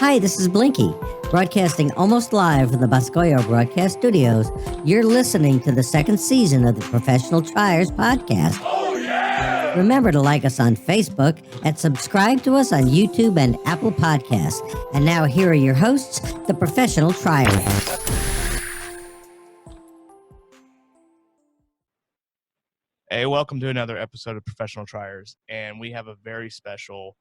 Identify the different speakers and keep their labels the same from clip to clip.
Speaker 1: Hi, this is Blinky, broadcasting almost live from the Boscoyo Broadcast Studios. You're listening to the second season of the Professional Triers podcast.
Speaker 2: Oh, yeah!
Speaker 1: Remember to like us on Facebook and subscribe to us on YouTube and Apple Podcasts. And now here are your hosts, the Professional Triers.
Speaker 2: Hey, welcome to another episode of Professional Triers, and we have a very special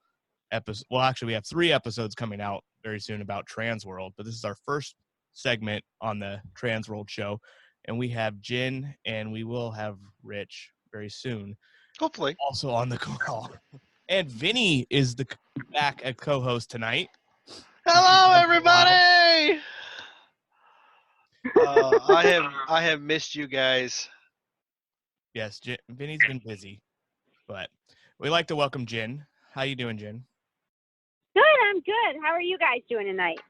Speaker 2: episode. Well, actually, we have 3 episodes coming out very soon about Transworld, but this is our first segment on the Transworld show, and we have Jen, and we will have Rich very soon.
Speaker 3: Hopefully.
Speaker 2: Also on the call. And Vinny is back as co-host tonight.
Speaker 3: Hello, everybody! I have missed you guys.
Speaker 2: Yes, Vinny's been busy, but we'd like to welcome Jen. How you doing, Jen?
Speaker 4: Good, I'm good. How are you guys doing tonight?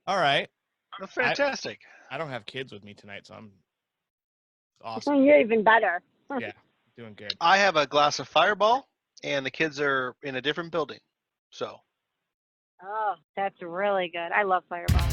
Speaker 2: All right.
Speaker 3: Oh, fantastic.
Speaker 2: I don't have kids with me tonight, so I'm awesome.
Speaker 4: Oh, you're even better.
Speaker 2: Yeah, doing good.
Speaker 3: I have a glass of Fireball, and the kids are in a different building. So.
Speaker 4: Oh, that's really good. I love Fireball.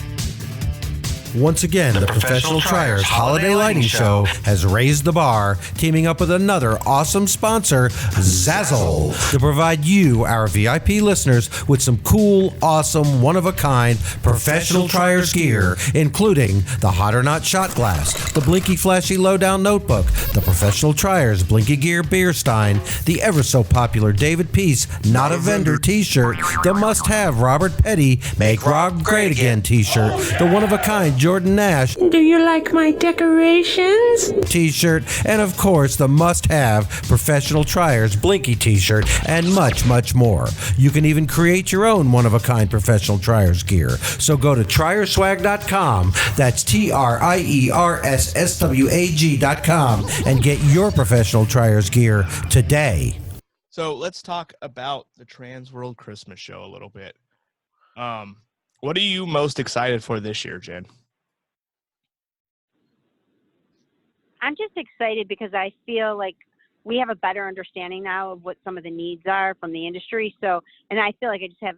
Speaker 5: Once again, the Professional Triers Holiday Lighting Show has raised the bar, teaming up with another awesome sponsor, Zazzle, to provide you, our VIP listeners, with some cool, awesome, one-of-a-kind Professional Triers gear, including the Hot or Not shot glass, the Blinky Flashy Lowdown notebook, the Professional Triers Blinky Gear beer stein, the ever-so-popular David Peace Not a Vendor t-shirt, the must-have Robert Petty Make Rob Great Again t-shirt, the one-of-a-kind Jordan Nash
Speaker 6: Do you like my decorations?
Speaker 5: t-shirt, and of course the must-have Professional Triers Blinky t-shirt, and much, much more. You can even create your own one-of-a-kind Professional Triers gear. So go to trierswag.com, that's TRIERSSWAG.com, and get your Professional Triers gear today.
Speaker 2: So let's talk about the Transworld Christmas show a little bit. What are you most excited for this year, Jen?
Speaker 4: I'm just excited because I feel like we have a better understanding now of what some of the needs are from the industry. So, and I feel like I just have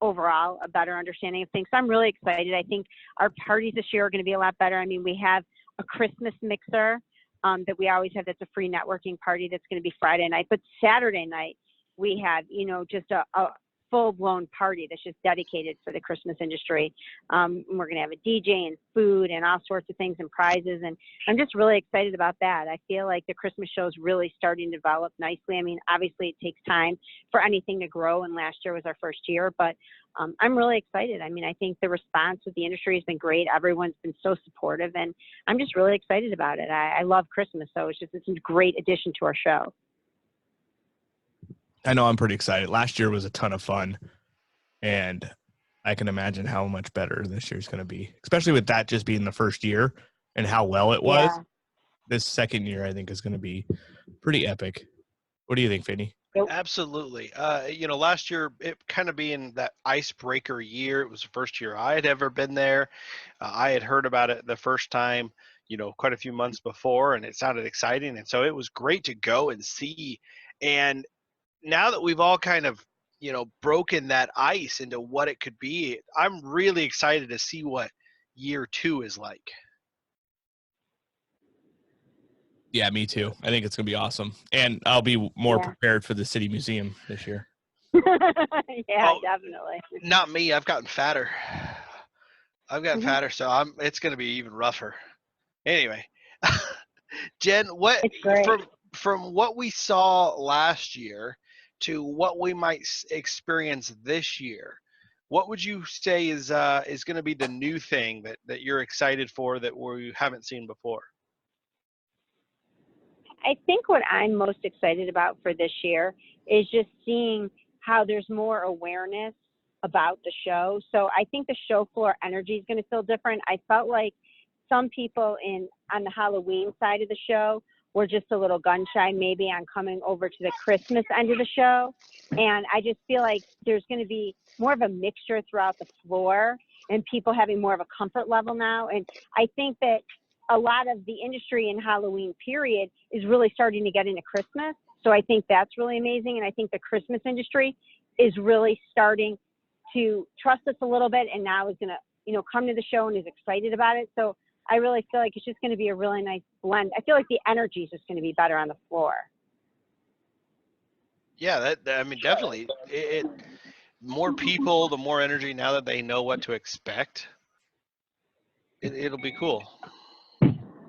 Speaker 4: overall a better understanding of things. So I'm really excited. I think our parties this year are going to be a lot better. I mean, we have a Christmas mixer that we always have. That's a free networking party that's going to be Friday night. But Saturday night, we have, just a full-blown party that's just dedicated for the Christmas industry. We're going to have a DJ and food and all sorts of things and prizes, and I'm just really excited about that. I feel like the Christmas show is really starting to develop nicely. I mean, obviously it takes time for anything to grow, and last year was our first year, but I'm really excited. I mean, I think the response with the industry has been great. Everyone's been so supportive, and I'm just really excited about it. I love Christmas, so it's a great addition to our show.
Speaker 2: I know I'm pretty excited. Last year was a ton of fun, and I can imagine how much better this year's going to be, especially with that just being the first year and how well it was.
Speaker 4: Yeah.
Speaker 2: This second year, I think, is going to be pretty epic. What do you think, Vinny?
Speaker 3: Absolutely. Last year, it kind of being that icebreaker year, it was the first year I had ever been there. I had heard about it the first time, quite a few months before, and it sounded exciting. And so it was great to go and see. And now that we've all kind of, broken that ice into what it could be, I'm really excited to see what year 2 is like.
Speaker 2: Yeah, me too. I think it's going to be awesome. And I'll be more prepared for the City Museum this year.
Speaker 4: Yeah, definitely.
Speaker 3: Not me. I've gotten fatter. So it's going to be even rougher. Anyway, Jen, from what we saw last year to what we might experience this year, what would you say is going to be the new thing that you're excited for that we haven't seen before?
Speaker 4: I think what I'm most excited about for this year is just seeing how there's more awareness about the show. So I think the show floor energy is going to feel different. I felt like some people on the Halloween side of the show were just a little gun shy maybe on coming over to the Christmas end of the show. And I just feel like there's going to be more of a mixture throughout the floor and people having more of a comfort level now. And I think that a lot of the industry in Halloween period is really starting to get into Christmas. So I think that's really amazing. And I think the Christmas industry is really starting to trust us a little bit, and now is going to, you know, come to the show and is excited about it. So I really feel like it's just going to be a really nice blend. I feel like the energy is just going to be better on the floor.
Speaker 3: Yeah, I mean, definitely. More people, the more energy. Now that they know what to expect, it'll be cool.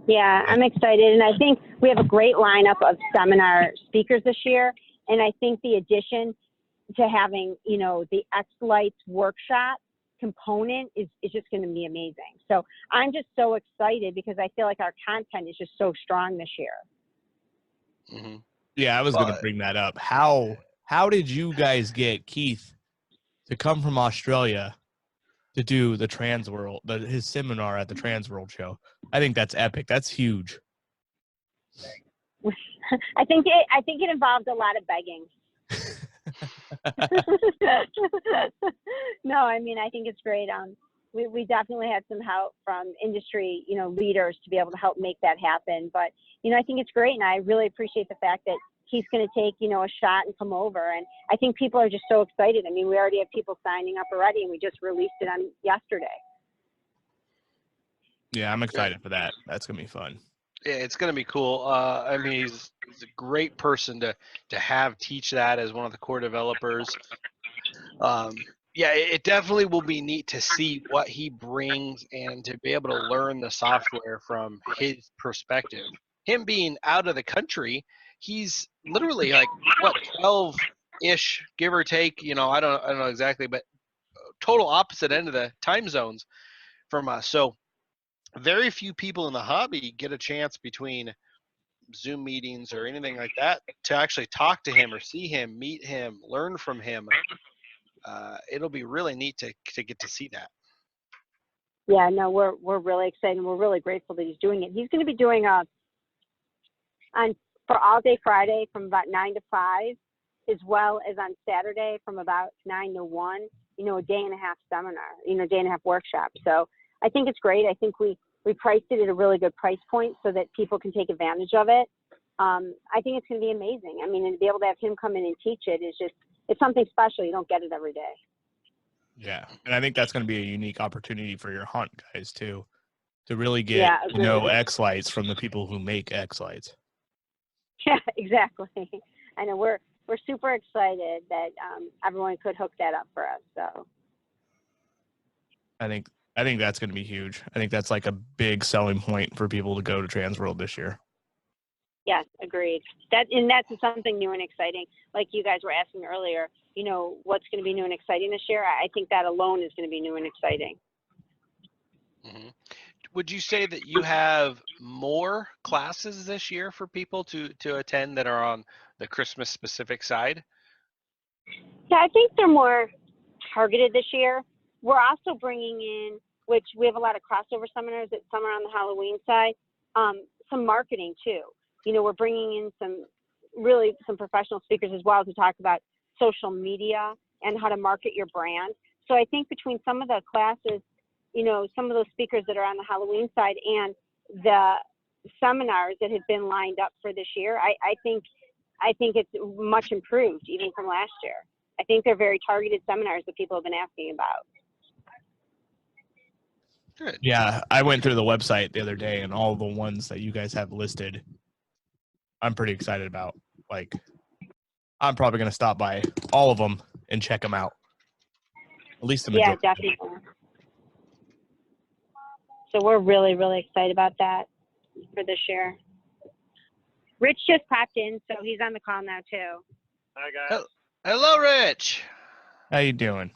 Speaker 4: Yeah, I'm excited, and I think we have a great lineup of seminar speakers this year. And I think the addition to having, you know, the X-Lights workshop component is just going to be amazing. So I'm just so excited because I feel like our content is just so strong this year.
Speaker 3: Mm-hmm.
Speaker 2: Yeah, I was going to bring that up. How did you guys get Keith to come from Australia to do the Transworld, his seminar at the Transworld show? I think that's epic. That's huge.
Speaker 4: I think it involved a lot of begging. No, I mean, I think it's great. We definitely had some help from industry, you know, leaders to be able to help make that happen. But, you know, I think it's great, and I really appreciate the fact that he's going to take, you know, a shot and come over. And I think people are just so excited. I mean, we already have people signing up already, and we just released it on yesterday.
Speaker 2: Yeah, I'm excited for that. That's going to be fun.
Speaker 3: Yeah, it's going to be cool. I mean, he's a great person to have teach that as one of the core developers. Yeah, it definitely will be neat to see what he brings and to be able to learn the software from his perspective. Him being out of the country, he's literally like, what, 12-ish, give or take, you know, I don't know exactly, but total opposite end of the time zones from us. So very few people in the hobby get a chance between Zoom meetings or anything like that to actually talk to him or see him, meet him, learn from him. It'll be really neat to get to see that.
Speaker 4: Yeah, no, we're really excited, and we're really grateful that he's doing it. He's going to be doing for all day Friday from about 9 to 5, as well as on Saturday from about 9 to 1. You know, a day and a half seminar, you know, day and a half workshop. So I think it's great. I think we priced it at a really good price point so that people can take advantage of it. I think it's going to be amazing. I mean, and to be able to have him come in and teach it is just, it's something special. You don't get it every day.
Speaker 2: Yeah, and I think that's going to be a unique opportunity for your hunt guys too, to really get to know X-Lights from the people who make X-Lights.
Speaker 4: Yeah, exactly. I know we're super excited that everyone could hook that up for us. So
Speaker 2: I think that's going to be huge. I think that's like a big selling point for people to go to Transworld this year.
Speaker 4: Yes, agreed. That's something new and exciting. Like you guys were asking earlier, you know, what's going to be new and exciting this year? I think that alone is going to be new and exciting.
Speaker 3: Mm-hmm. Would you say that you have more classes this year for people to attend that are on the Christmas specific side?
Speaker 4: Yeah, I think they're more targeted this year. We're also bringing in, which we have a lot of crossover seminars that some are on the Halloween side, some marketing too. You know, we're bringing in some professional speakers as well to talk about social media and how to market your brand. So I think between some of the classes, you know, some of those speakers that are on the Halloween side and the seminars that have been lined up for this year, I think it's much improved even from last year. I think they're very targeted seminars that people have been asking about.
Speaker 3: Good.
Speaker 2: Yeah, I went through the website the other day, and all the ones that you guys have listed, I'm pretty excited about. Like, I'm probably going to stop by all of them and check them out. At least the majority.
Speaker 4: Yeah, definitely. So we're really, really excited about that for this year. Rich just popped in, so he's on the call now too.
Speaker 7: Hi guys.
Speaker 3: Hello, Rich.
Speaker 2: How you doing?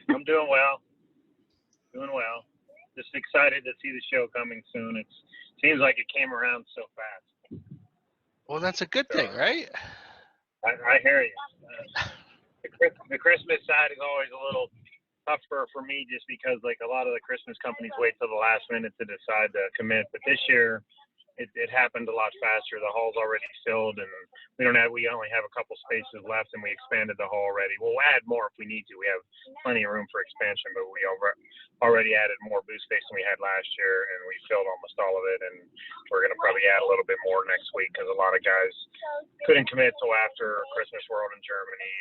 Speaker 7: I'm doing well. Just excited to see the show coming soon. It seems like it came around so fast.
Speaker 3: Well, that's a good thing, right?
Speaker 7: I hear you. The Christmas side is always a little tougher for me just because like a lot of the Christmas companies wait till the last minute to decide to commit. But this year it happened a lot faster. The hall's already filled and we only have a couple spaces left and we expanded the hall already. We'll add more if we need to. We have plenty of room for expansion, but we already added more booth space than we had last year and we filled almost all of it. And we're going to probably add a little bit more next week because a lot of guys couldn't commit till after Christmas World in Germany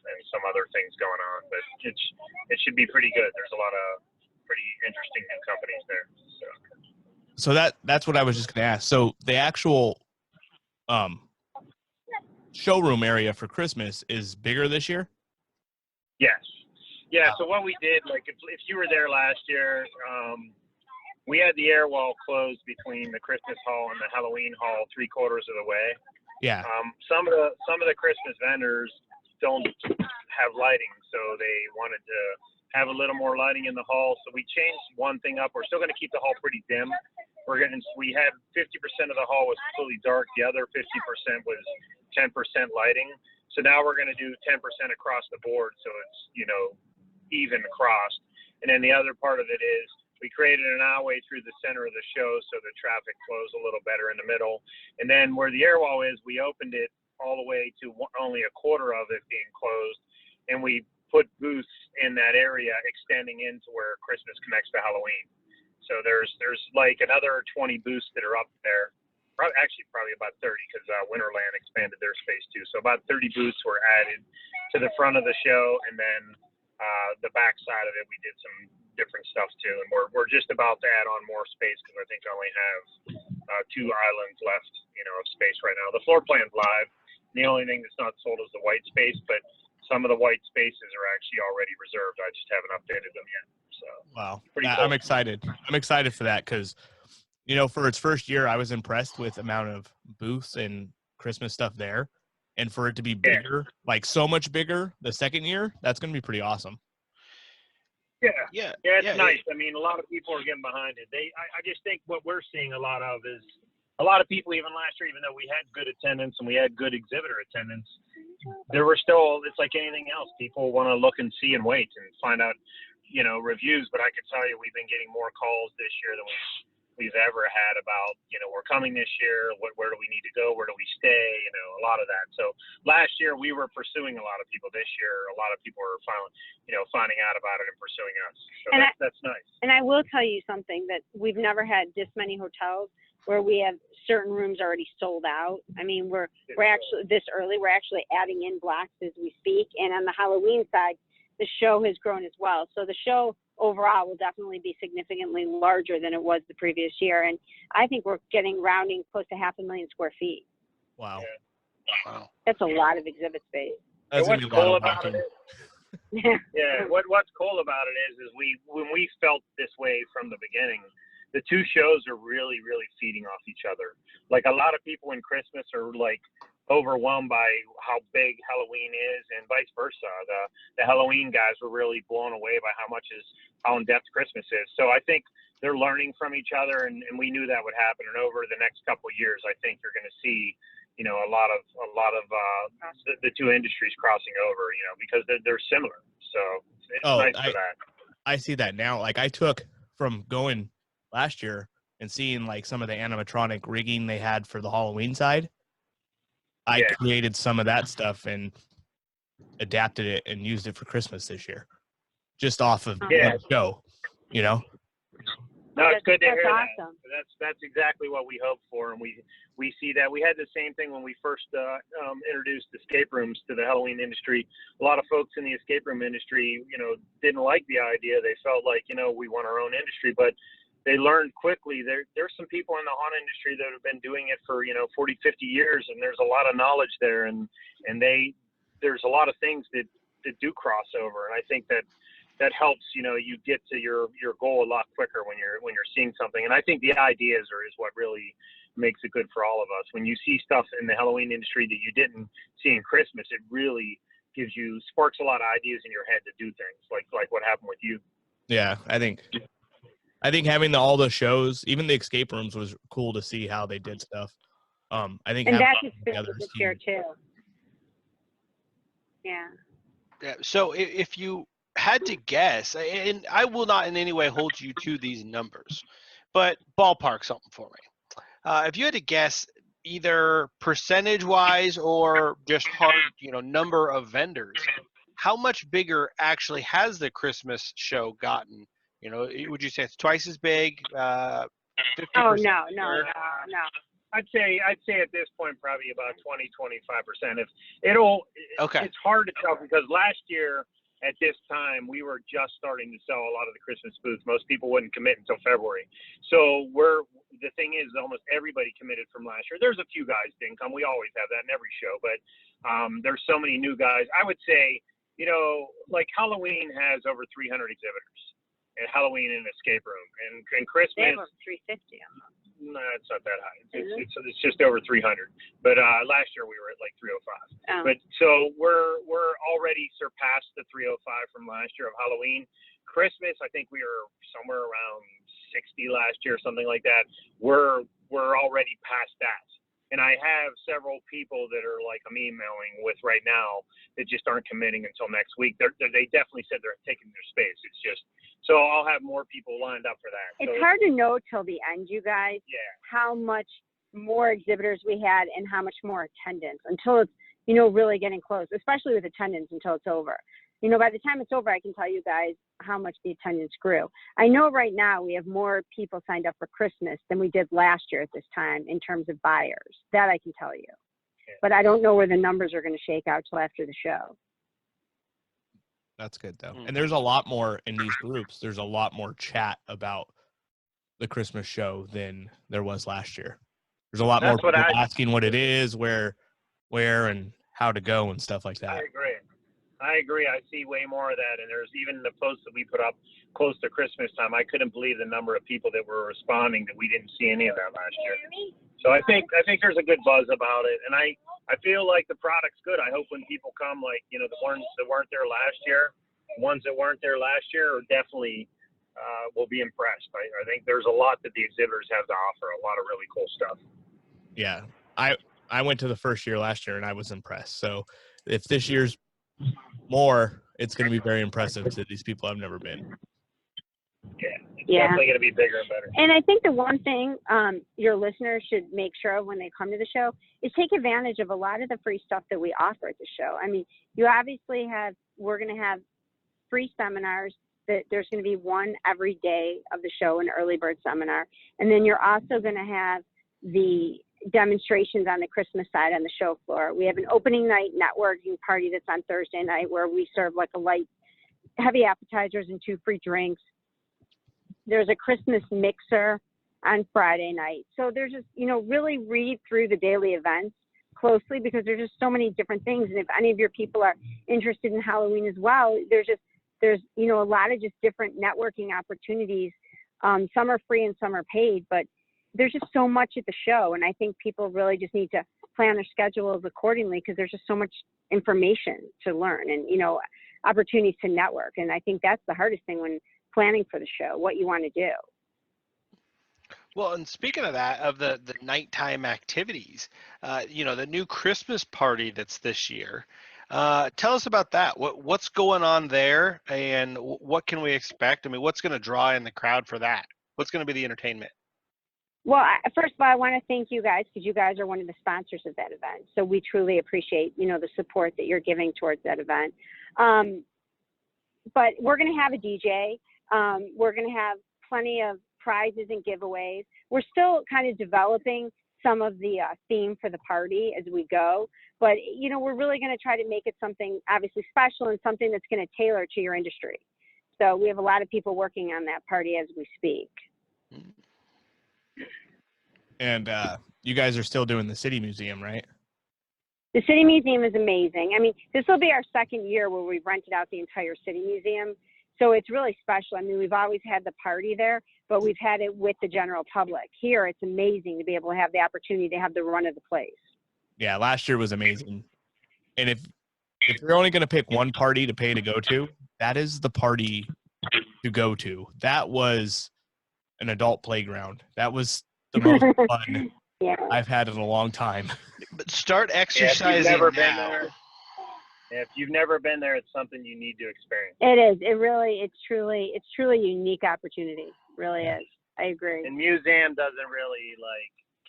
Speaker 7: and some some other things going on. But it should be pretty good. There's a lot of pretty interesting new companies there.
Speaker 2: So that's what I was just going to ask. So the actual showroom area for Christmas is bigger this year?
Speaker 7: Yes. Yeah, so what we did, like if you were there last year, we had the air wall closed between the Christmas hall and the Halloween hall 3/4 of the way.
Speaker 2: Yeah.
Speaker 7: Some of the Christmas vendors don't have lighting, so they wanted to have a little more lighting in the hall. So we changed one thing up. We're still going to keep the hall pretty dim. We had 50% of the hall was completely dark. The other 50% was 10% lighting. So now we're going to do 10% across the board, so it's even across. And then the other part of it is we created an aisleway through the center of the show so the traffic flows a little better in the middle. And then where the air wall is, we opened it all the way to only 1/4 of it being closed, and we put booths in that area extending into where Christmas connects to Halloween. So there's like another 20 booths that are up there. Probably about 30 because Winterland expanded their space too. So about 30 booths were added to the front of the show, and then the back side of it, we did some different stuff too. And we're just about to add on more space because I think I only have 2 islands left, of space right now. The floor plan's live. The only thing that's not sold is the white space, but some of the white spaces are actually already reserved. I just haven't updated them yet. So
Speaker 2: wow,
Speaker 7: pretty
Speaker 2: cool. I'm excited. I'm excited for that because, for its first year, I was impressed with the amount of booths and Christmas stuff there, and for it to be bigger, like so much bigger, the second year, that's going to be pretty awesome.
Speaker 7: Yeah, it's nice. I mean, a lot of people are getting behind it. I just think what we're seeing a lot of is a lot of people, even last year, even though we had good attendance and we had good exhibitor attendance, there were still, it's like anything else. People want to look and see and wait and find out, reviews. But I can tell you, we've been getting more calls this year than we've ever had about, we're coming this year. Where do we need to go? Where do we stay? A lot of that. So last year we were pursuing a lot of people. This year, a lot of people are finding out about it and pursuing us. So that's nice.
Speaker 4: And I will tell you something, that we've never had this many hotels where we have certain rooms already sold out. I mean, we're actually this early. We're actually adding in blocks as we speak. And on the Halloween side, the show has grown as well. So the show overall will definitely be significantly larger than it was the previous year. And I think we're rounding close to 500,000 square feet.
Speaker 2: Wow.
Speaker 3: Yeah. Wow.
Speaker 4: That's a lot of exhibit space.
Speaker 2: That's
Speaker 7: what's cool about it?
Speaker 4: Yeah.
Speaker 7: What's cool about it is when we felt this way from the beginning, the two shows are really, really feeding off each other. Like a lot of people in Christmas are like overwhelmed by how big Halloween is, and vice versa. The Halloween guys were really blown away by how in depth Christmas is. So I think they're learning from each other, and we knew that would happen. And over the next couple of years, I think you're going to see, a lot of the two industries crossing over, because they're similar. So it's nice for that.
Speaker 2: I see that now. Like I took from going last year and seeing like some of the animatronic rigging they had for the Halloween side. I created some of that stuff and adapted it and used it for Christmas this year, just off of the show,
Speaker 7: No, it's good to hear
Speaker 4: awesome.
Speaker 7: that. That's exactly what we hoped for, and we see that. We had the same thing when we first introduced escape rooms to the Halloween industry. A lot of folks in the escape room industry, didn't like the idea. They felt like, we want our own industry, but they learned quickly. There's some people in the haunt industry that have been doing it for 40, 50 years, and there's a lot of knowledge there, and there's a lot of things that do cross over, and I think that helps. You get to your goal a lot quicker when you're seeing something, and I think the ideas is what really makes it good for all of us. When you see stuff in the Halloween industry that you didn't see in Christmas, it really sparks a lot of ideas in your head to do things like what happened with you.
Speaker 2: Yeah, I think having all the shows, even the escape rooms, was cool to see how they did stuff. I think
Speaker 4: and that's
Speaker 2: having
Speaker 4: experience this year too. Yeah.
Speaker 3: Yeah. So if you had to guess, and I will not in any way hold you to these numbers, but ballpark something for me. If you had to guess, either percentage-wise or just hard, number of vendors, how much bigger actually has the Christmas show gotten? Would you say it's twice as big? 50%?
Speaker 4: Oh, no.
Speaker 7: I'd say at this point probably about 20-25%.
Speaker 3: Okay.
Speaker 7: It's hard to tell because last year at this time we were just starting to sell a lot of the Christmas booths. Most people wouldn't commit until February. So the thing is almost everybody committed from last year. There's a few guys didn't come. We always have that in every show, but there's so many new guys. I would say, like Halloween has over 300 exhibitors at Halloween and Escape Room, and Christmas.
Speaker 4: They have 350.
Speaker 7: No, it's not that high. It's just over 300. But last year we were at like 305.
Speaker 4: Oh.
Speaker 7: But so we're already surpassed the 305 from last year of Halloween. Christmas, I think we were somewhere around 60 last year, something like that. We're already past that. And I have several people that are like I'm emailing with right now that just aren't committing until next week. They definitely said they're taking their space. It's just so I'll have more people lined up for that.
Speaker 4: It's hard to know till the end, you guys, how much more exhibitors we had and how much more attendance until it's, really getting close, especially with attendance until it's over. By the time it's over, I can tell you guys how much the attendance grew. I know right now we have more people signed up for Christmas than we did last year at this time in terms of buyers. That I can tell you. But I don't know where the numbers are going to shake out till after the show.
Speaker 2: That's good, though. And there's a lot more in these groups. There's a lot more chat about the Christmas show than there was last year. There's a lot more people asking what it is, where and how to go and stuff like that.
Speaker 7: I agree. I see way more of that. And there's even the posts that we put up close to Christmas time. I couldn't believe the number of people that were responding that we didn't see any of that last year. So I think there's a good buzz about it. And I feel like the product's good. I hope when people come, like, the ones that weren't there last year, are definitely will be impressed. I think there's a lot that the exhibitors have to offer, a lot of really cool stuff.
Speaker 2: Yeah. I went to the first year last year and I was impressed. So if this year's more, it's going to be very impressive to these people I've never been.
Speaker 7: Yeah, it's definitely going to be bigger and better.
Speaker 4: And I think the one thing your listeners should make sure of when they come to the show is take advantage of a lot of the free stuff that we offer at the show. I mean, you obviously we're going to have free seminars. There's going to be one every day of the show, an early bird seminar. And then you're also going to have the demonstrations on the Christmas side on the show floor. We have an opening night networking party that's on Thursday night where we serve like a light, heavy appetizers and 2 free drinks. There's a Christmas mixer on Friday night. So there's just, really read through the daily events closely because there's just so many different things. And if any of your people are interested in Halloween as well, there's a lot of just different networking opportunities. Some are free and some are paid, but there's just so much at the show. And I think people really just need to plan their schedules accordingly because there's just so much information to learn and, opportunities to network. And I think that's the hardest thing when planning for the show, what you want to do.
Speaker 3: Well, and speaking of that, of the nighttime activities, the new Christmas party that's this year, tell us about that. What's going on there and what can we expect? I mean, what's going to draw in the crowd for that? What's going to be the entertainment?
Speaker 4: Well, first of all, I want to thank you guys because you guys are one of the sponsors of that event. So we truly appreciate, the support that you're giving towards that event. But we're going to have a DJ. We're going to have plenty of prizes and giveaways. We're still kind of developing some of the theme for the party as we go. But, we're really going to try to make it something obviously special and something that's going to tailor to your industry. So we have a lot of people working on that party as we speak.
Speaker 2: And you guys are still doing the City Museum, right?
Speaker 4: The City Museum is amazing. I mean, this will be our second year where we've rented out the entire City Museum. So it's really special. I mean, we've always had the party there, but we've had it with the general public. Here, it's amazing to be able to have the opportunity to have the run of the place.
Speaker 2: Yeah, last year was amazing. And if you're only going to pick one party to pay to go to, that is the party to go to. That was an adult playground. That was the most fun I've had in a long time.
Speaker 3: But start exercising now.
Speaker 7: If you've never been there, it's something you need to experience.
Speaker 4: It is. It's truly a unique opportunity. It really is. I agree.
Speaker 7: And museum doesn't really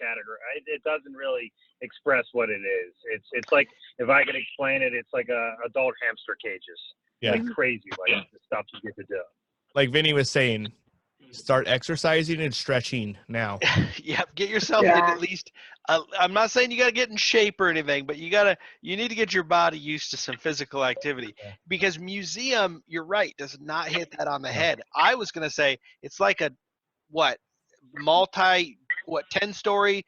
Speaker 7: categorize. It doesn't really express what it is. It's like, if I could explain it, it's like adult hamster cages.
Speaker 2: Yeah.
Speaker 7: Like crazy, like the stuff you get to do.
Speaker 2: Like Vinny was saying, Start exercising and stretching now.
Speaker 3: Yep, get yourself in at least. I'm not saying you got to get in shape or anything, but you need to get your body used to some physical activity. Because museum, you're right, does not hit that on the head. I was gonna say it's like a 10-story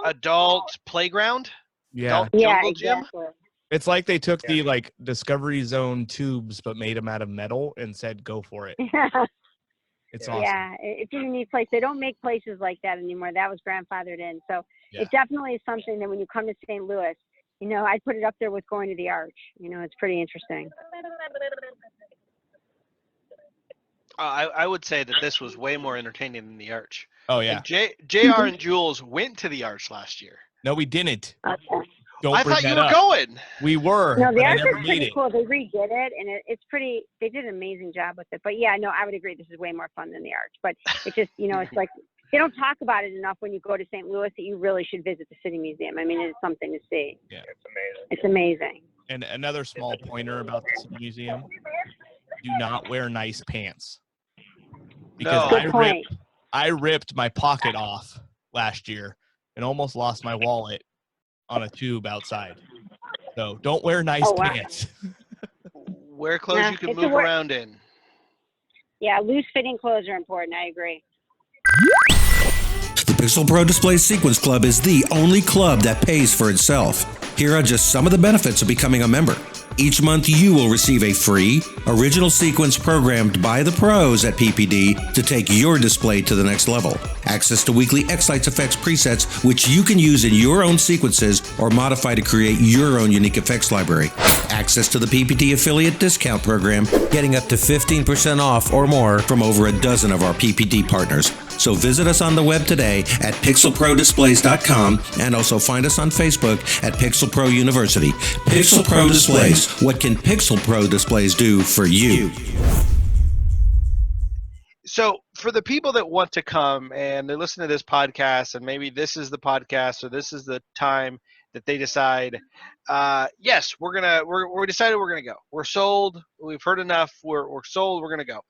Speaker 3: adult playground.
Speaker 2: Yeah.
Speaker 3: Adult jungle gym.
Speaker 4: Exactly.
Speaker 2: It's like they took the like Discovery Zone tubes but made them out of metal and said, "Go for it." It's awesome.
Speaker 4: Yeah, it's a unique place. They don't make places like that anymore. That was grandfathered in. So it definitely is something that when you come to St. Louis, I'd put it up there with going to the Arch. It's pretty interesting.
Speaker 3: I would say that this was way more entertaining than the Arch.
Speaker 2: Oh yeah.
Speaker 3: JR and Jules went to the Arch last year.
Speaker 2: No, we didn't.
Speaker 4: Okay.
Speaker 2: Don't
Speaker 3: I
Speaker 2: bring
Speaker 3: thought you
Speaker 2: that
Speaker 3: were
Speaker 2: up.
Speaker 3: going.
Speaker 2: We were.
Speaker 4: No, the
Speaker 2: but I
Speaker 4: Arch
Speaker 2: never
Speaker 4: is
Speaker 2: made
Speaker 4: pretty
Speaker 2: it.
Speaker 4: cool. They redid it, and it's pretty. They did an amazing job with it. But yeah, no, I would agree. This is way more fun than the Arch. But it's just, it's like they don't talk about it enough when you go to St. Louis that you really should visit the City Museum. I mean, it's something to see.
Speaker 2: Yeah,
Speaker 3: it's amazing.
Speaker 2: And another small pointer about the City Museum: do not wear nice pants. Because I ripped my pocket off last year and almost lost my wallet on a tube outside. So don't wear nice pants.
Speaker 3: Wear clothes you can move around in.
Speaker 4: Yeah, loose fitting clothes are important. I agree.
Speaker 5: The Pixel Pro Display Sequence Club is the only club that pays for itself. Here are just some of the benefits of becoming a member. Each month, you will receive a free, original sequence programmed by the pros at PPD to take your display to the next level. Access to weekly X-Lights effects presets, which you can use in your own sequences or modify to create your own unique effects library. Access to the PPD affiliate discount program, getting up to 15% off or more from over a dozen of our PPD partners. So visit us on the web today at pixelprodisplays.com and also find us on Facebook at Pixel Pro University. Pixel Pro Displays. What can Pixel Pro Displays do for you?
Speaker 3: So for the people that want to come and they listen to this podcast and maybe this is the podcast or this is the time that they decide, yes, we decided we're going to go. We're sold. We've heard enough. We're sold. We're going to go.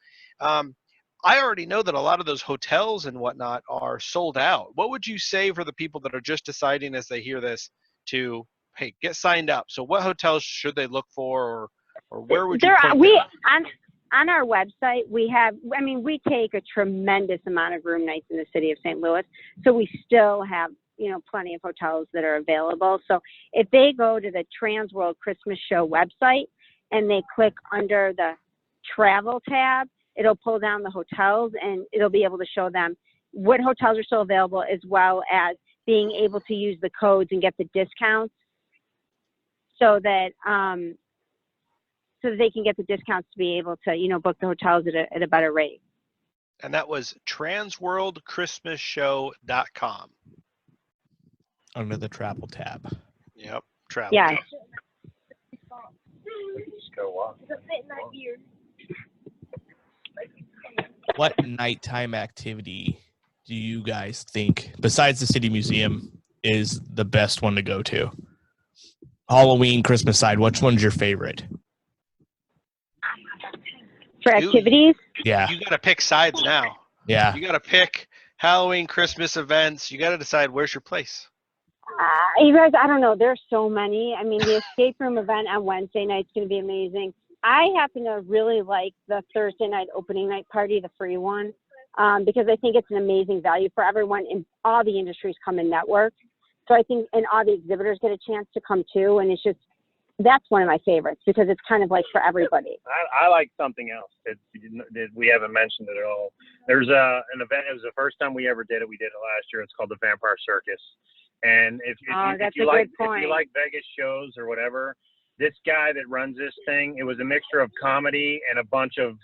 Speaker 3: I already know that a lot of those hotels and whatnot are sold out. What would you say for the people that are just deciding as they hear this to, hey, get signed up? So what hotels should they look for or where would you point them?
Speaker 4: On our website, we take a tremendous amount of room nights in the city of St. Louis. So we still have, plenty of hotels that are available. So if they go to the Transworld Christmas Show website and they click under the travel tab, it'll pull down the hotels and it'll be able to show them what hotels are still available as well as being able to use the codes and get the discounts so that they can get the discounts to be able to, book the hotels at a better rate.
Speaker 3: And that was transworldchristmasshow.com.
Speaker 2: Under the travel tab.
Speaker 3: Yep, travel.
Speaker 4: Yeah.
Speaker 3: Tab.
Speaker 2: What nighttime activity do you guys think, besides the City Museum, is the best one to go to? Halloween, Christmas side, which one's your favorite?
Speaker 4: For activities?
Speaker 2: Yeah.
Speaker 3: You got to pick sides now.
Speaker 2: Yeah.
Speaker 3: You got to pick Halloween, Christmas events. You got to decide where's your place.
Speaker 4: You guys, I don't know. There's so many. I mean, the escape room event on Wednesday night's going to be amazing. I happen to really like the Thursday night opening night party, the free one, because I think it's an amazing value for everyone, and all the industries come in network. So I think, and all the exhibitors get a chance to come too, and it's just, that's one of my favorites because it's kind of like for everybody.
Speaker 7: I like something else that we haven't mentioned it at all. There's an event. It was the first time we ever did it. We did it last year. It's called the Vampire Circus. And if you like Vegas shows or whatever, this guy that runs this thing, it was a mixture of comedy and a bunch of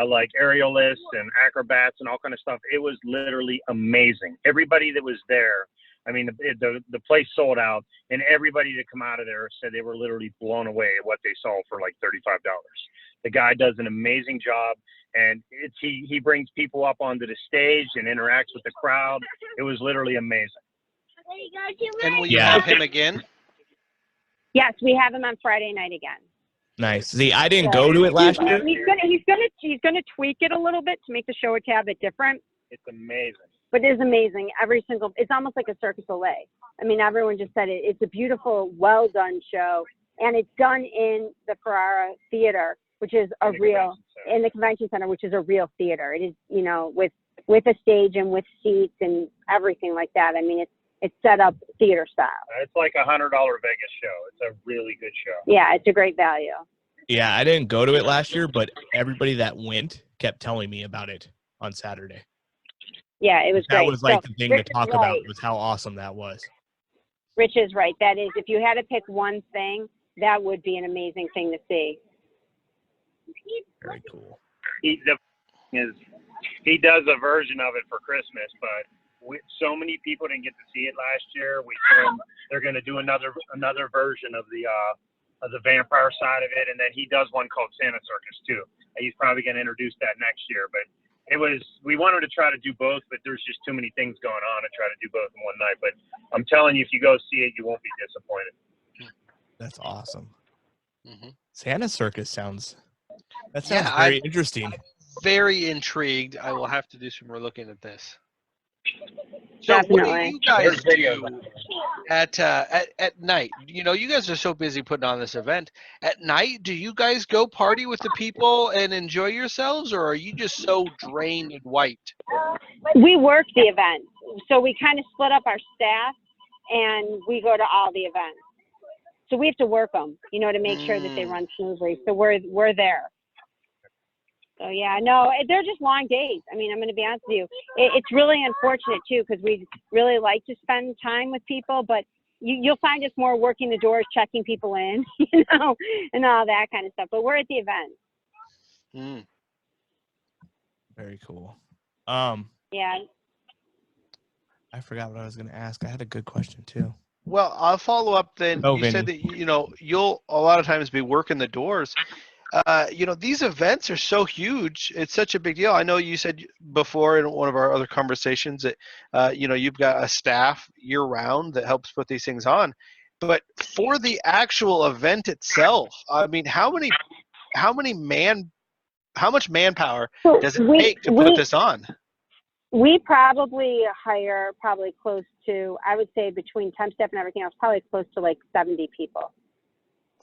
Speaker 7: like aerialists and acrobats and all kind of stuff. It was literally amazing. Everybody that was there, I mean, the place sold out, and everybody that come out of there said they were literally blown away at what they saw for like $35. The guy does an amazing job, and he brings people up onto the stage and interacts with the crowd. It was literally amazing.
Speaker 3: And will you have him again?
Speaker 4: Yes, we have him on Friday night again.
Speaker 2: Nice. See, I didn't go to it last year.
Speaker 4: He's gonna tweak it a little bit to make the show a tad bit different.
Speaker 7: It's amazing.
Speaker 4: But it is amazing. It's almost like a Cirque du Soleil. I mean, everyone just said it. It's a beautiful, well done show, and it's done in the Ferrara Theater, which is in the convention center, which is a real theater. It is, with a stage and with seats and everything like that. I mean, it's set up theater style.
Speaker 7: It's like $100 Vegas show. It's a really good show.
Speaker 4: Yeah, it's a great value.
Speaker 2: Yeah, I didn't go to it last year, but everybody that went kept telling me about it on Saturday.
Speaker 4: Yeah, it was great.
Speaker 2: That was like the thing to
Speaker 4: Rich
Speaker 2: talk about was how awesome that was.
Speaker 4: Rich is right. That is, if you had to pick one thing, that would be an amazing thing to see.
Speaker 2: Very cool.
Speaker 7: He does a version of it for Christmas, but so many people didn't get to see it last year. We told him they're going to do another version of the vampire side of it, and then he does one called Santa Circus too. He's probably going to introduce that next year, but we wanted to try to do both, but there's just too many things going on to try to do both in one night. But I'm telling you, if you go see it, you won't be disappointed.
Speaker 2: That's awesome.
Speaker 3: Mm-hmm.
Speaker 2: Santa Circus sounds very interesting.
Speaker 3: Very intrigued. I will have to do some more looking at this. So
Speaker 4: Definitely.
Speaker 3: what do you guys do at night? You guys are so busy putting on this event. At night, do you guys go party with the people and enjoy yourselves, or are you just so drained and wiped?
Speaker 4: We work the event, so we kind of split up our staff, and we go to all the events. So we have to work them, to make sure that they run smoothly. So we're there. So yeah, no, they're just long days. I mean, I'm going to be honest with you. It's really unfortunate too, because we really like to spend time with people, but you'll find us more working the doors, checking people in, and all that kind of stuff. But we're at the event.
Speaker 2: Very cool.
Speaker 4: Yeah.
Speaker 2: I forgot what I was going to ask. I had a good question too.
Speaker 3: Well, I'll follow up then. You
Speaker 2: Vinny.
Speaker 3: said that, you'll a lot of times be working the doors. These events are so huge. It's such a big deal. I know you said before in one of our other conversations that, you've got a staff year round that helps put these things on. But for the actual event itself, I mean, how much manpower does it take to put this on?
Speaker 4: We probably hire close to, I would say between temp staff and everything else, probably close to like 70 people.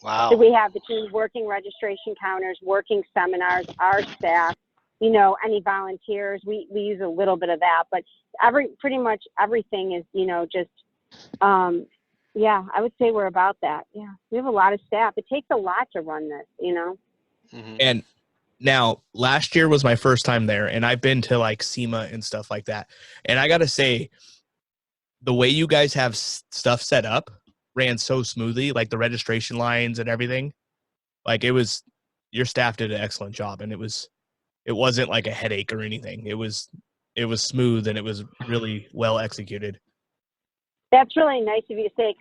Speaker 3: Wow.
Speaker 4: So we have between working registration counters, working seminars, our staff, any volunteers. We use a little bit of that, but pretty much everything is, I would say we're about that. Yeah. We have a lot of staff. It takes a lot to run this,
Speaker 3: Mm-hmm.
Speaker 2: And now last year was my first time there, and I've been to like SEMA and stuff like that. And I got to say, the way you guys have stuff set up ran so smoothly, like the registration lines and everything. Like your staff did an excellent job, and it wasn't like a headache or anything. It was smooth, and it was really well executed.
Speaker 4: That's really nice of you to say,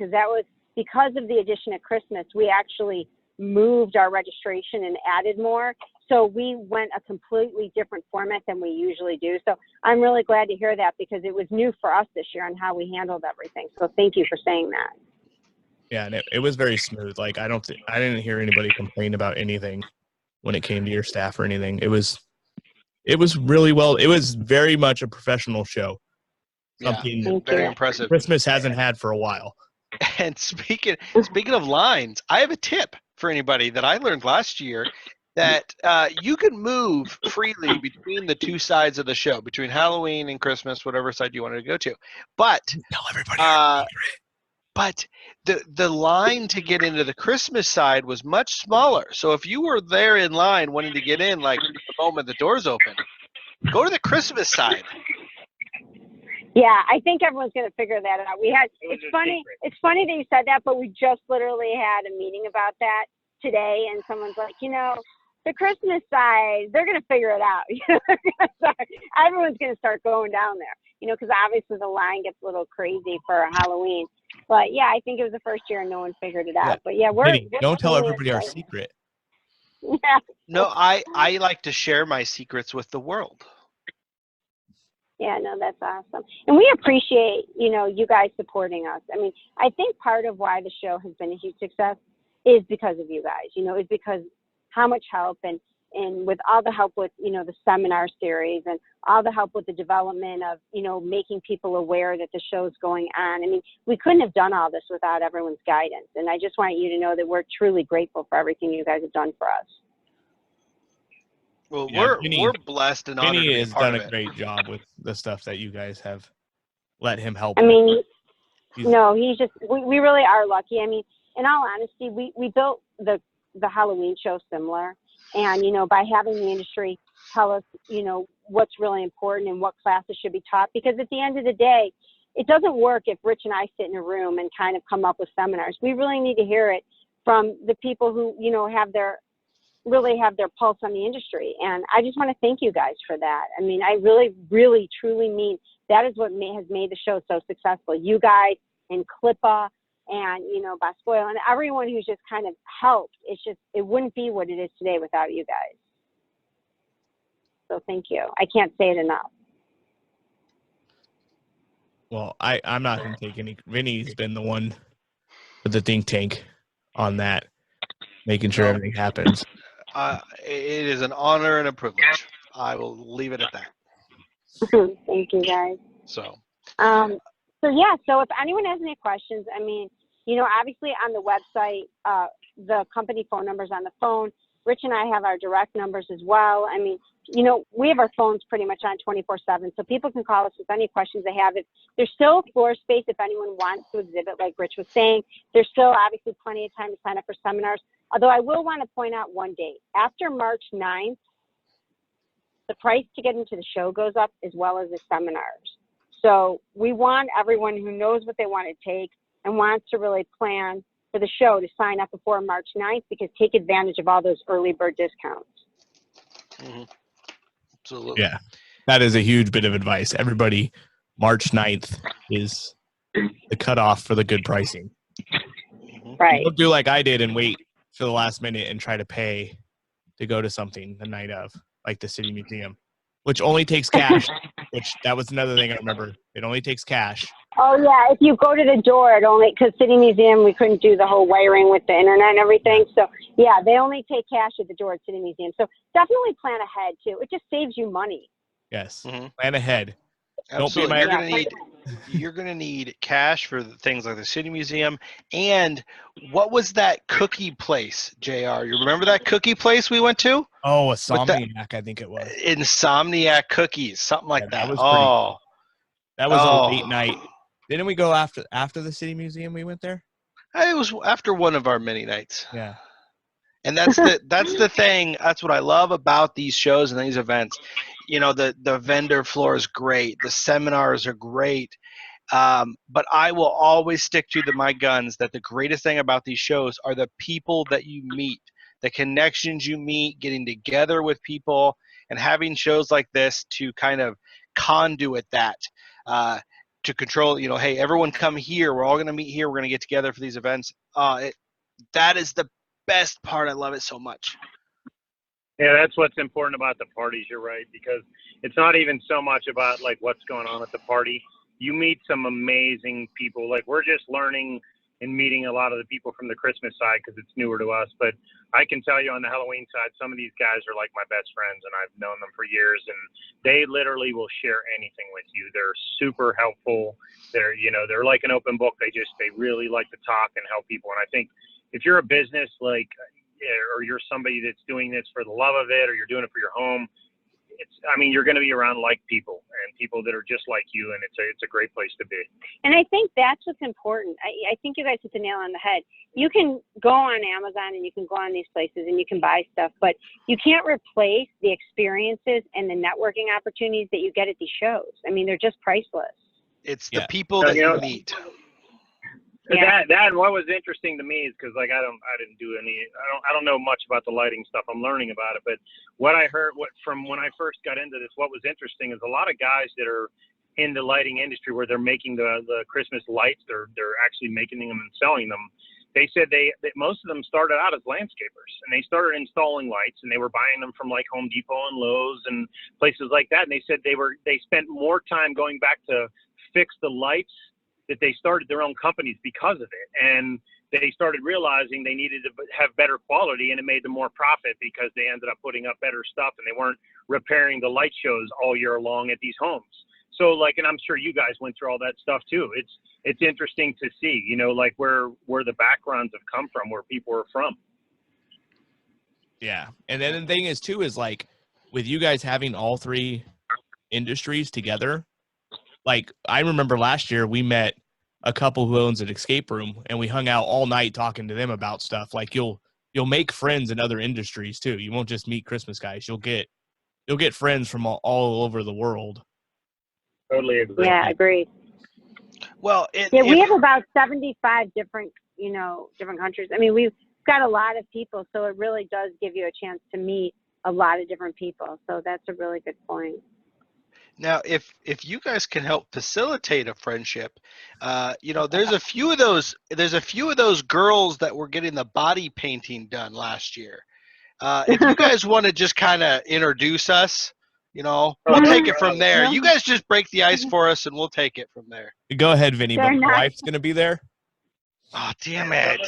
Speaker 4: because of the addition of Christmas, we actually moved our registration and added more. So we went a completely different format than we usually do. So I'm really glad to hear that, because it was new for us this year on how we handled everything. So thank you for saying that.
Speaker 2: Yeah, and it was very smooth. Like I didn't hear anybody complain about anything when it came to your staff or anything. It was really well. It was very much a professional show. Something
Speaker 3: very impressive.
Speaker 2: Christmas hasn't had for a while.
Speaker 3: And speaking of lines, I have a tip for anybody that I learned last year, that you can move freely between the two sides of the show, between Halloween and Christmas, whatever side you wanted to go to. But
Speaker 2: tell everybody.
Speaker 3: But the line to get into the Christmas side was much smaller. So if you were there in line wanting to get in, like the moment the doors open, go to the Christmas side.
Speaker 4: Yeah, I think everyone's going to figure that out. It's funny that you said that, but we just literally had a meeting about that today, and someone's like, the Christmas side, they're going to figure it out. Everyone's going to start going down there, because obviously the line gets a little crazy for Halloween. But yeah, I think it was the first year and no one figured it out.
Speaker 2: Yeah.
Speaker 4: But yeah,
Speaker 2: don't tell everybody our secret.
Speaker 4: Yeah.
Speaker 3: No, I like to share my secrets with the world.
Speaker 4: Yeah, no, that's awesome. And we appreciate, you guys supporting us. I mean, I think part of why the show has been a huge success is because of you guys, is because how much help and with all the help with, the seminar series and all the help with the development of, making people aware that the show's going on. I mean, we couldn't have done all this without everyone's guidance. And I just want you to know that we're truly grateful for everything you guys have done for us.
Speaker 3: Well,
Speaker 2: Yeah,
Speaker 3: we're blessed and honored to
Speaker 2: Vinny
Speaker 3: be
Speaker 2: has
Speaker 3: part
Speaker 2: done
Speaker 3: of
Speaker 2: a
Speaker 3: it.
Speaker 2: great job with the stuff that you guys have let him help
Speaker 4: I
Speaker 2: with.
Speaker 4: mean,
Speaker 2: He's-
Speaker 4: no, he's just, we really are lucky. I mean, in all honesty, we built the Halloween show similar. And, by having the industry tell us, what's really important and what classes should be taught. Because at the end of the day, it doesn't work if Rich and I sit in a room and kind of come up with seminars. We really need to hear it from the people who, really have their pulse on the industry. And I just want to thank you guys for that. I mean, I really, really, truly mean that is what has made the show so successful. You guys and Clippa and, Boscoil and everyone who's just kind of helped. It's just, it wouldn't be what it is today without you guys. So thank you. I can't say it enough.
Speaker 2: Well, I'm not going to take any. Vinny's been the one with the think tank on that, making sure everything happens.
Speaker 3: It is an honor and a privilege. I will leave it at that.
Speaker 4: Thank you, guys.
Speaker 3: So
Speaker 4: if anyone has any questions, I mean, obviously on the website, the company phone number's on the phone. Rich and I have our direct numbers as well. I mean, we have our phones pretty much on 24/7, so people can call us with any questions they have. There's still floor space if anyone wants to exhibit, like Rich was saying. There's still obviously plenty of time to sign up for seminars, although I will want to point out one date. After March 9th, the price to get into the show goes up as well as the seminars. So we want everyone who knows what they want to take and wants to really plan for the show to sign up before March 9th, because take advantage of all those early bird discounts.
Speaker 3: Mm-hmm. Absolutely.
Speaker 2: Yeah, that is a huge bit of advice. Everybody, March 9th is the cutoff for the good pricing.
Speaker 4: Right.
Speaker 2: Don't do like I did and wait for the last minute and try to pay to go to something the night of, like the City Museum, which only takes cash, which that was another thing I remember. It only takes cash.
Speaker 4: Oh, yeah. If you go to the door, because City Museum, we couldn't do the whole wiring with the internet and everything. So, yeah, they only take cash at the door at City Museum. So definitely plan ahead, too. It just saves you money.
Speaker 2: Yes.
Speaker 3: Mm-hmm.
Speaker 2: Plan ahead.
Speaker 3: Absolutely. You're gonna need cash for things like the City Museum. And what was that cookie place, JR? You remember that cookie place we went to?
Speaker 2: Oh, a Somniac, I think it was.
Speaker 3: Insomniac Cookies, something like that.
Speaker 2: That was pretty. That was a late night. Didn't we go after the City Museum? We went there.
Speaker 3: It was after one of our many nights.
Speaker 2: Yeah.
Speaker 3: And that's the thing. That's what I love about these shows and these events. The vendor floor is great. The seminars are great. But I will always stick to my guns that the greatest thing about these shows are the people that you meet, the connections you meet, getting together with people, and having shows like this to kind of conduit that, to control, hey, everyone come here. We're all going to meet here. We're going to get together for these events. That is the best part. I love it so much.
Speaker 7: Yeah, that's what's important about the parties. You're right, because it's not even so much about like what's going on at the party. You meet some amazing people. Like we're just learning and meeting a lot of the people from the Christmas side because it's newer to us. But I can tell you on the Halloween side, some of these guys are like my best friends, and I've known them for years. And they literally will share anything with you. They're super helpful. They're like an open book. They really like to talk and help people. And I think if you're a business or you're somebody that's doing this for the love of it, or you're doing it for your home, you're going to be around like people and people that are just like you, and it's a great place to be.
Speaker 4: And I think that's what's important. I think you guys hit the nail on the head. You can go on Amazon and you can go on these places and you can buy stuff, but you can't replace the experiences and the networking opportunities that you get at these shows. They're just priceless.
Speaker 3: It's the people that you meet.
Speaker 7: Yeah. That what was interesting to me is because I don't know much about the lighting stuff. I'm learning about it, but what I heard from when I first got into this, what was interesting is a lot of guys that are in the lighting industry where they're making the Christmas lights, they're actually making them and selling them. They said that most of them started out as landscapers, and they started installing lights, and they were buying them from like Home Depot and Lowe's and places like that. And they said they spent more time going back to fix the lights, that they started their own companies because of it. And they started realizing they needed to have better quality, and it made them more profit because they ended up putting up better stuff and they weren't repairing the light shows all year long at these homes. So like, and I'm sure you guys went through all that stuff too. It's interesting to see, you know, like where the backgrounds have come from, where people are from.
Speaker 2: Yeah. And then the thing is too, is like with you guys having all three industries together, like I remember last year we met a couple who owns an escape room and we hung out all night talking to them about stuff. Like you'll make friends in other industries too. You won't just meet Christmas guys. You'll get friends from all over the world.
Speaker 7: Totally agree.
Speaker 4: Yeah, agreed.
Speaker 3: Well,
Speaker 4: We have about 75 different countries. I mean, we've got a lot of people, so it really does give you a chance to meet a lot of different people. So that's a really good point.
Speaker 3: Now, if you guys can help facilitate a friendship, there's a few of those girls that were getting the body painting done last year. If you guys want to just kind of introduce us, we'll take it from there. You guys just break the ice for us, and we'll take it from there.
Speaker 2: Go ahead, Vinny. But
Speaker 4: They're
Speaker 2: my
Speaker 4: not-
Speaker 2: wife's gonna be there.
Speaker 3: Oh, damn it!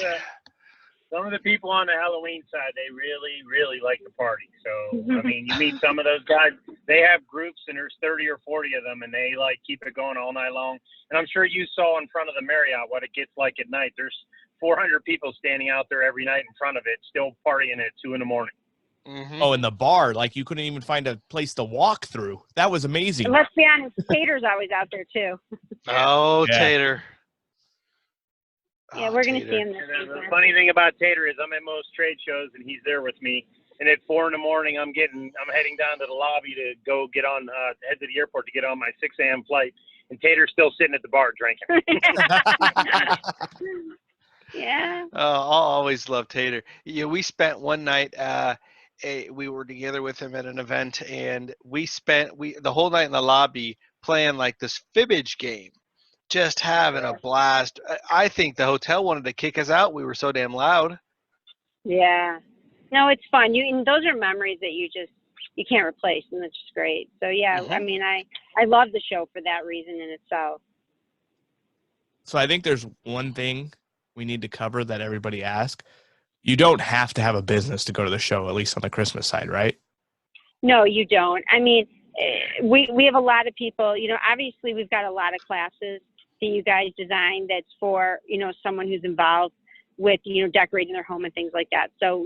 Speaker 7: Some of the people on the Halloween side, they really, really like to party. So, I mean, you meet some of those guys, they have groups and there's 30 or 40 of them and they like keep it going all night long. And I'm sure you saw in front of the Marriott what it gets like at night. There's 400 people standing out there every night in front of it, still partying at 2 a.m.
Speaker 3: Mm-hmm.
Speaker 2: Oh, in the bar, like you couldn't even find a place to walk through. That was amazing.
Speaker 4: And let's be honest, Tater's always out there too.
Speaker 3: Oh,
Speaker 2: Yeah.
Speaker 3: Tater.
Speaker 4: Yeah,
Speaker 3: Oh,
Speaker 4: we're going to
Speaker 3: Tater.
Speaker 4: see him this
Speaker 7: And then the
Speaker 4: weekend.
Speaker 7: funny thing about Tater is I'm at most trade shows and he's there with me. And at 4 a.m, I'm heading down to the lobby to go get on, head to the airport to get on my 6 a.m. flight. And Tater's still sitting at the bar drinking.
Speaker 4: Yeah.
Speaker 3: Oh, I'll always love Tater. Yeah, we spent one night. We were together with him at an event, and we spent the whole night in the lobby playing like this fibbage game, just having a blast. I think the hotel wanted to kick us out. We were so damn loud.
Speaker 4: Yeah. No, it's fun. And those are memories that you can't replace, and it's just great. So yeah,
Speaker 3: Mhm.
Speaker 4: I mean, I love the show for that reason in itself.
Speaker 2: So I think there's one thing we need to cover that everybody asks. You don't have to have a business to go to the show, at least on the Christmas side, right?
Speaker 4: No, you don't. I mean, we have a lot of people, obviously we've got a lot of classes that you guys design that's for, someone who's involved with, decorating their home and things like that. So,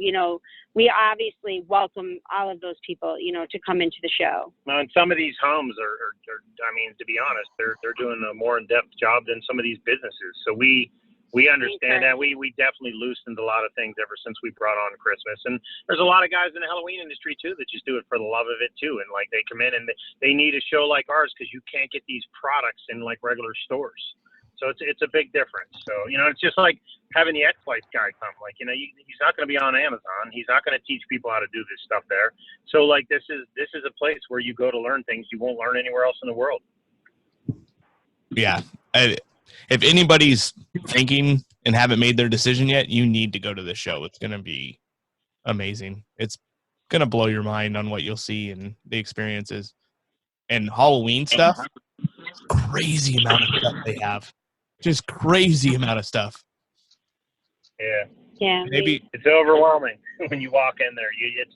Speaker 4: we obviously welcome all of those people, to come into the show.
Speaker 7: Now, and some of these homes are, I mean, to be honest, they're doing a more in-depth job than some of these businesses. So we understand that. We definitely loosened a lot of things ever since we brought on Christmas. And there's a lot of guys in the Halloween industry too that just do it for the love of it too. And like they come in and they need a show like ours because you can't get these products in like regular stores. So it's a big difference. So, it's just like having the X-Flight guy come. Like, he's not going to be on Amazon. He's not going to teach people how to do this stuff there. So like this is a place where you go to learn things you won't learn anywhere else in the world.
Speaker 2: Yeah. If anybody's thinking and haven't made their decision yet, you need to go to the show. It's going to be amazing. It's going to blow your mind on what you'll see and the experiences. And Halloween stuff, crazy amount of stuff they have. Just crazy amount of stuff.
Speaker 7: Yeah.
Speaker 4: Yeah.
Speaker 2: Maybe
Speaker 7: It's overwhelming when you walk in there.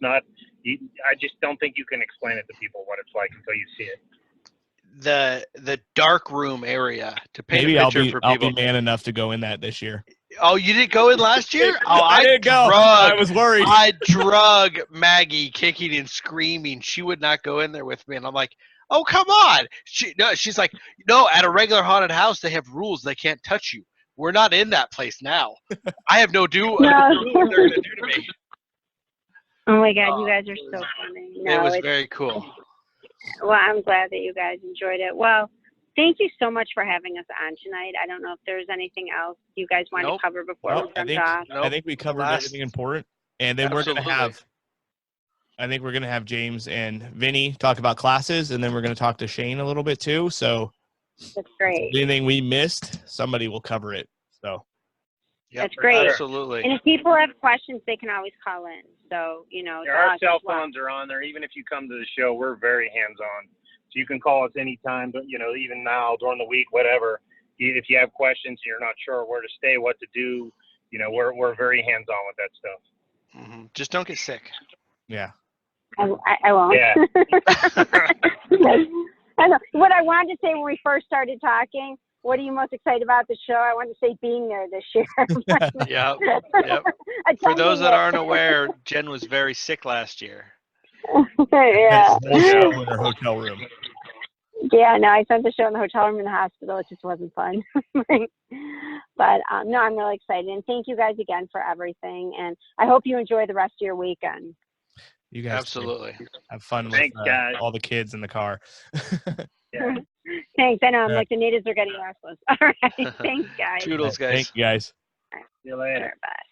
Speaker 7: I just don't think you can explain it to people what it's like until you see it.
Speaker 3: The dark room area to paint
Speaker 2: maybe
Speaker 3: a
Speaker 2: I'll
Speaker 3: picture for
Speaker 2: be
Speaker 3: people.
Speaker 2: man enough to go in that this year.
Speaker 3: Oh, you didn't go in last year? Oh,
Speaker 2: I didn't go. I was worried.
Speaker 3: I drug Maggie kicking and screaming. She would not go in there with me, and I'm like, "Oh, come on!" She's like, "No, at a regular haunted house, they have rules. They can't touch you. We're not in that place now. I have no clue what they're gonna do to me."
Speaker 4: Oh my God, you guys are so funny.
Speaker 3: It was very cool.
Speaker 4: Well, I'm glad that you guys enjoyed it. Well, thank you so much for having us on tonight. I don't know if there's anything else you guys want to cover before we jump off.
Speaker 2: I think we covered everything important. And then we're going to have James and Vinny talk about classes, and then we're going to talk to Shane a little bit too. So
Speaker 4: that's great.
Speaker 2: Anything we missed, somebody will cover it. So
Speaker 4: that's great.
Speaker 3: Absolutely.
Speaker 4: And if people have questions, they can always call in. So,
Speaker 7: our cell phones are on there. Even if you come to the show, we're very hands-on. So you can call us anytime, but, even now, during the week, whatever. If you have questions, you're not sure where to stay, what to do, we're very hands on with that stuff.
Speaker 3: Just don't get sick.
Speaker 2: Yeah.
Speaker 4: I won't.
Speaker 7: Yeah.
Speaker 4: I know. What I wanted to say when we first started talking, what are you most excited about the show? I wanted to say being there this year.
Speaker 3: Yep. For those that aren't aware, Jen was very sick last year.
Speaker 4: Yeah.
Speaker 2: In her hotel room.
Speaker 4: Yeah, no, I spent the show in the hotel room in the hospital. It just wasn't fun. But no, I'm really excited. And thank you guys again for everything. And I hope you enjoy the rest of your weekend.
Speaker 2: You guys
Speaker 3: Absolutely.
Speaker 2: have fun with
Speaker 7: Thanks, guys.
Speaker 2: all the kids in the car.
Speaker 7: Yeah.
Speaker 4: Thanks. I know. I'm like, the natives are getting restless. All right. Thanks, guys.
Speaker 3: Toodles, guys.
Speaker 2: Thank you, guys.
Speaker 7: See you later.
Speaker 4: All right, bye.